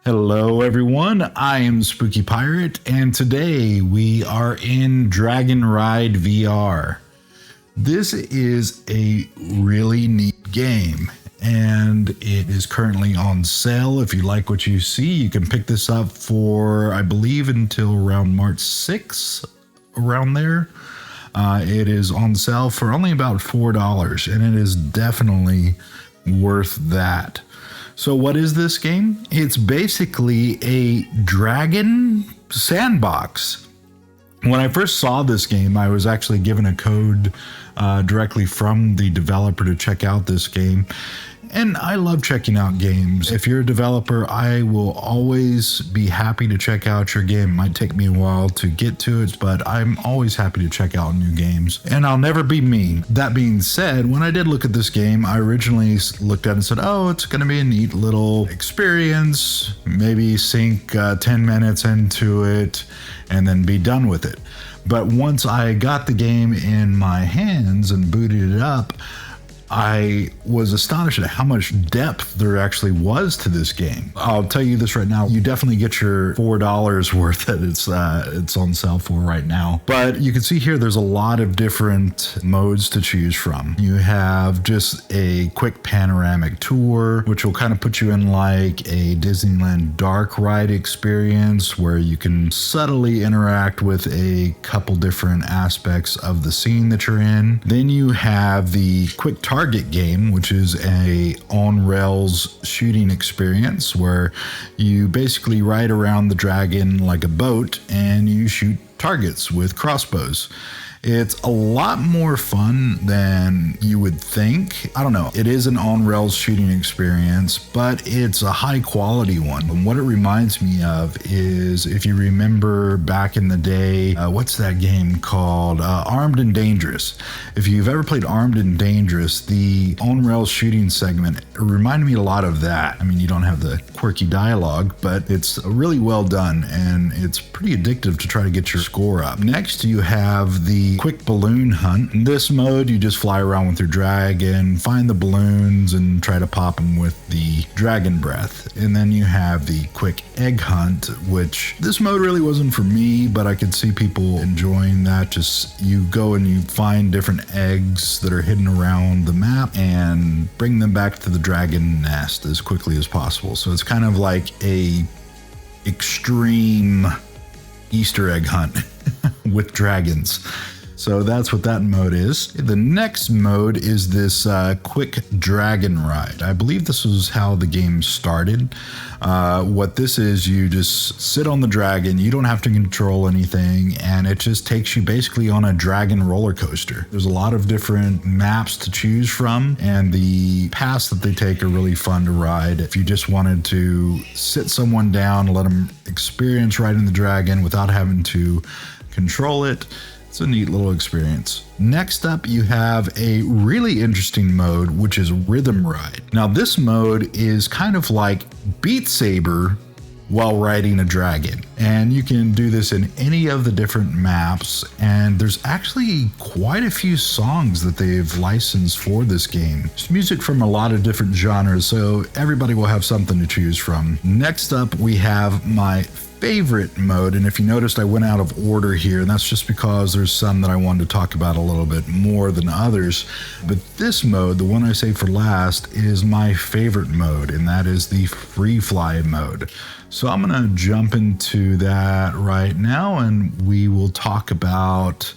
Hello everyone, I am Spookypirate, and today we are in DragonRide VR. This is a really neat game, and it is currently on sale. If you like what you see, you can pick this up for, I believe, until around March 6th, around there. It is on sale for only about $4, and it is definitely worth that. So what is this game? It's basically a dragon sandbox. When I first saw this game, I was actually given a code directly from the developer to check out this game. And I love checking out games. If you're a developer, I will always be happy to check out your game. It might take me a while to get to it, but I'm always happy to check out new games. And I'll never be mean. That being said, when I did look at this game, I originally looked at it and said, oh, it's going to be a neat little experience. Maybe sink 10 minutes into it and then be done with it. But once I got the game in my hands and booted it up, I was astonished at how much depth there actually was to this game. I'll tell you this right now, you definitely get your $4 worth that it's on sale for right now. But you can see here there's a lot of different modes to choose from. You have just a quick panoramic tour, which will kind of put you in like a Disneyland dark ride experience where you can subtly interact with a couple different aspects of the scene that you're in. Then you have the quick target game, which is a on-rails shooting experience where you basically ride around the dragon like a boat and you shoot targets with crossbows. It's a lot more fun than you would think. I don't know. It is an on-rails shooting experience, but it's a high-quality one. And what it reminds me of is, if you remember back in the day, what's that game called? Armed and Dangerous. If you've ever played Armed and Dangerous, the on-rails shooting segment reminded me a lot of that. I mean, you don't have the quirky dialogue, but it's really well done, and it's pretty addictive to try to get your score up. Next, you have the quick balloon hunt. In this mode, you just fly around with your dragon, find the balloons, and try to pop them with the dragon breath. And then you have the quick egg hunt, which this mode really wasn't for me, but I could see people enjoying that. Just you go and you find different eggs that are hidden around the map and bring them back to the dragon nest as quickly as possible. So it's kind of like a extreme Easter egg hunt with dragons. So that's what that mode is. The next mode is this quick dragon ride. I believe this is how the game started. What this is, you just sit on the dragon, you don't have to control anything, and it just takes you basically on a dragon roller coaster. There's a lot of different maps to choose from, and the paths that they take are really fun to ride. If you just wanted to sit someone down, let them experience riding the dragon without having to control it, it's a neat little experience. Next up, you have a really interesting mode, which is Rhythm Ride. Now, this mode is kind of like Beat Saber while riding a dragon. And you can do this in any of the different maps. And there's actually quite a few songs that they've licensed for this game. It's music from a lot of different genres, so everybody will have something to choose from. Next up, we have my favorite mode, and if you noticed, I went out of order here, and that's just because there's some that I wanted to talk about a little bit more than others. But this mode, the one I saved for last, is my favorite mode, and that is the free fly mode. So I'm gonna jump into that right now, and we will talk about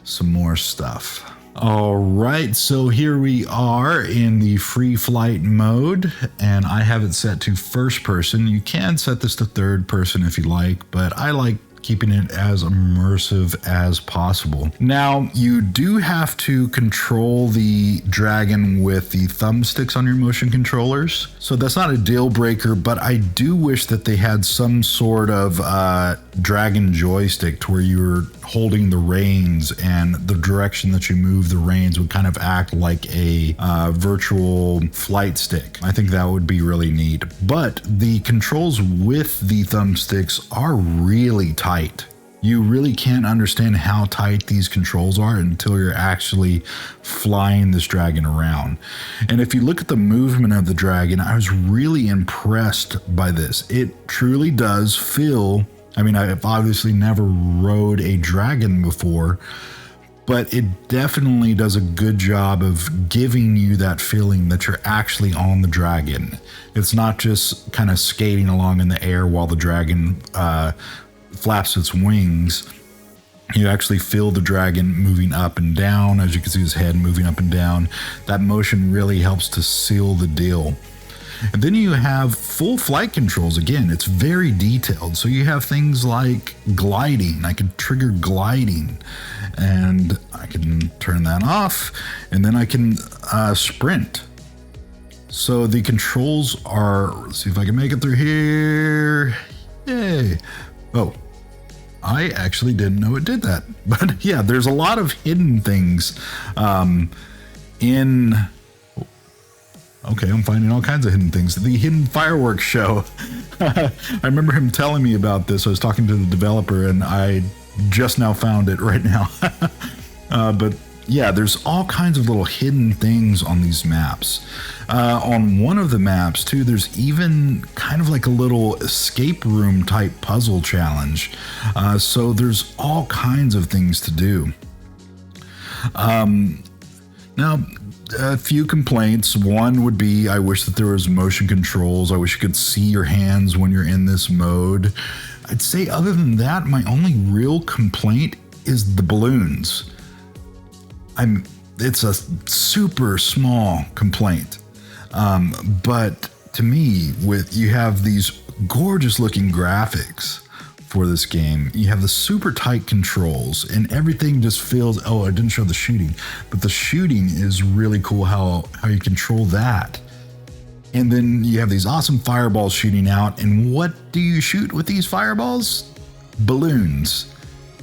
some more stuff. All right, so here we are in the free flight mode, and I have it set to first person. You can set this to third person if you like, but I like keeping it as immersive as possible. Now, you do have to control the dragon with the thumbsticks on your motion controllers, so that's not a deal breaker, but I do wish that they had some sort of dragon joystick to where you're holding the reins, and the direction that you move the reins would kind of act like a virtual flight stick. I think that would be really neat. But the controls with the thumbsticks are really tight. You really can't understand how tight these controls are until you're actually flying this dragon around. And if you look at the movement of the dragon, I was really impressed by this. It truly does feel, I mean, I've obviously never rode a dragon before, but it definitely does a good job of giving you that feeling that you're actually on the dragon. It's not just kind of skating along in the air while the dragon flaps its wings. You actually feel the dragon moving up and down. As you can see, his head moving up and down. That motion really helps to seal the deal. And then you have full flight controls. Again, it's very detailed. So you have things like gliding. I can trigger gliding and I can turn that off, and then I can sprint. So the controls are, let's see if I can make it through here. Yay. Oh, I actually didn't know it did that. But yeah, there's a lot of hidden things in... Okay, I'm finding all kinds of hidden things. The hidden fireworks show. I remember him telling me about this. I was talking to the developer and I just now found it right now. But yeah, there's all kinds of little hidden things on these maps. On one of the maps too, there's even kind of like a little escape room type puzzle challenge. So there's all kinds of things to do. Now, a few complaints. One would be, I wish that there was motion controls. I wish you could see your hands when you're in this mode. I'd say other than that, my only real complaint is the balloons. It's a super small complaint. But to me, you have these gorgeous looking graphics for this game. You have the super tight controls and everything just feels, oh, I didn't show the shooting, but the shooting is really cool how you control that. And then you have these awesome fireballs shooting out. And what do you shoot with these fireballs? Balloons.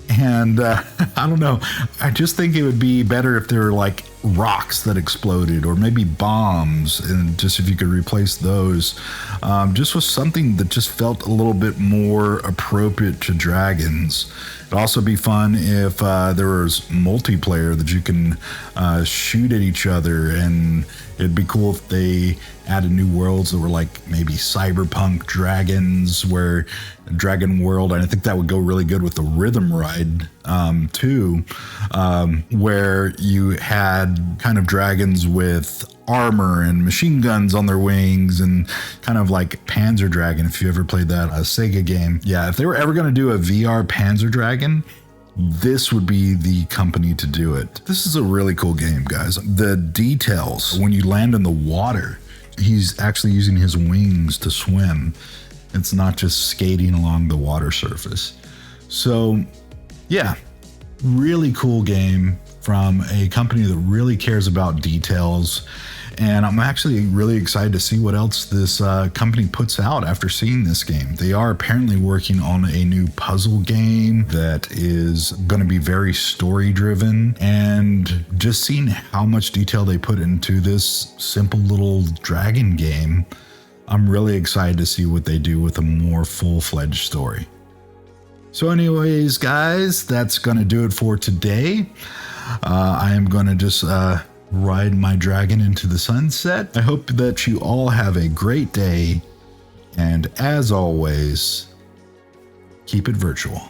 And I don't know, I just think it would be better if there were like rocks that exploded, or maybe bombs, and just if you could replace those, just with something that just felt a little bit more appropriate to dragons. It'd also be fun if there was multiplayer that you can shoot at each other, and it'd be cool if they added new worlds that were like maybe cyberpunk dragons, where Dragon World, and I think that would go really good with the Rhythm Ride too, where you had kind of dragons with armor and machine guns on their wings, and kind of like Panzer Dragon, if you ever played that Sega game. Yeah, if they were ever going to do a VR Panzer Dragon, this would be the company to do it. This is a really cool game, guys. The details, when you land in the water, he's actually using his wings to swim. It's not just skating along the water surface. So yeah, really cool game from a company that really cares about details. And I'm actually really excited to see what else this company puts out after seeing this game. They are apparently working on a new puzzle game that is going to be very story driven, and just seeing how much detail they put into this simple little dragon game, I'm really excited to see what they do with a more full-fledged story. So anyways, guys, that's going to do it for today. I am going to just ride my dragon into the sunset. I hope that you all have a great day, and as always, keep it virtual.